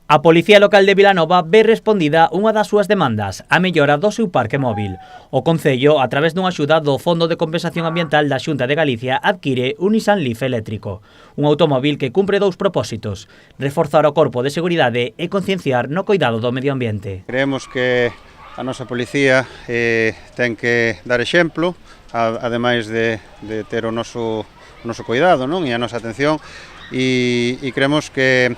A Policía Local de Vilanova ve respondida unha das súas demandas, a mellora do seu parque móvil. O Concello, a través dunha axuda do Fondo de Compensación Ambiental da Xunta de Galicia, adquire un Nissan Leaf eléctrico. Un automóvil que cumpre dous propósitos: reforzar o corpo de seguridade e concienciar no coidado do medio ambiente. Creemos que a nosa policía ten que dar exemplo, ademais de ter o noso cuidado, non? E a nosa atención, e creemos que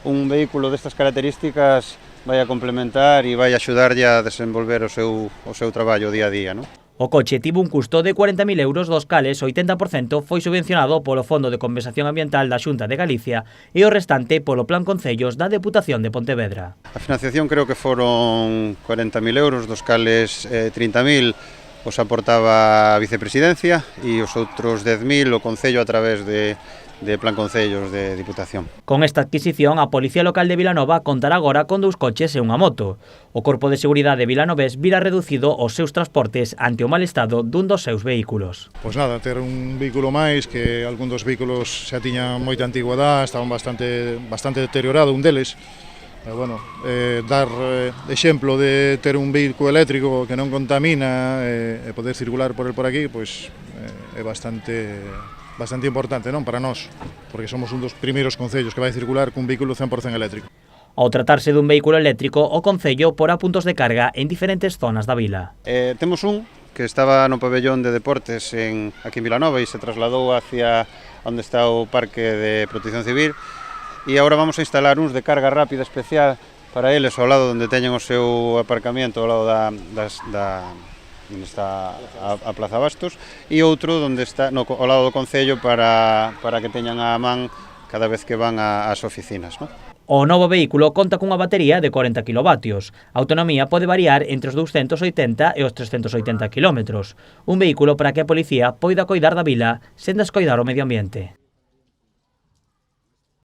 un vehículo destas características vai a complementar e vai a axudarlle a desenvolver o seu traballo día a día, non? O coche tivo un custo de 40.000 euros, dos cales o 80% foi subvencionado polo Fondo de Compensación Ambiental da Xunta de Galicia e o restante polo Plan Concellos da Deputación de Pontevedra. A financiación creo que foron 40.000 euros, dos cales 30.000 os aportaba a Vicepresidencia e os outros 10.000 o Concello a través de Plan Concellos de Diputación. Con esta adquisición, a Policía Local de Vilanova contará agora con 2 coches e unha moto. O Corpo de Seguridade vilanovés virá reducido os seus transportes ante o mal estado dun dos seus vehículos. Pois nada, ter un vehículo máis, que algún dos vehículos xa tiñan moita antigüedade, estaban bastante deteriorado un deles. Dar exemplo de ter un vehículo eléctrico que non contamina e poder circular por aquí, pois é bastante importante, non, para nós, porque somos un dos primeiros concellos que vai circular cun vehículo 100% eléctrico. Ao tratarse dun vehículo eléctrico, o Concello porá puntos de carga en diferentes zonas da vila. Temos un que estaba no pabellón de deportes aquí en Vilanova e se trasladou hacia onde está o Parque de Protección Civil, e agora vamos a instalar uns de carga rápida especial para eles ao lado onde teñen o seu aparcamiento, ao lado onde está a Plaza Bastos, e outro onde está ao lado do Concello para que teñan a man cada vez que van ás oficinas, non? O novo vehículo conta cunha batería de 40 kW. A autonomía pode variar entre os 280 e os 380 km. Un vehículo para que a policía poida coidar da vila sen descoidar o medio ambiente.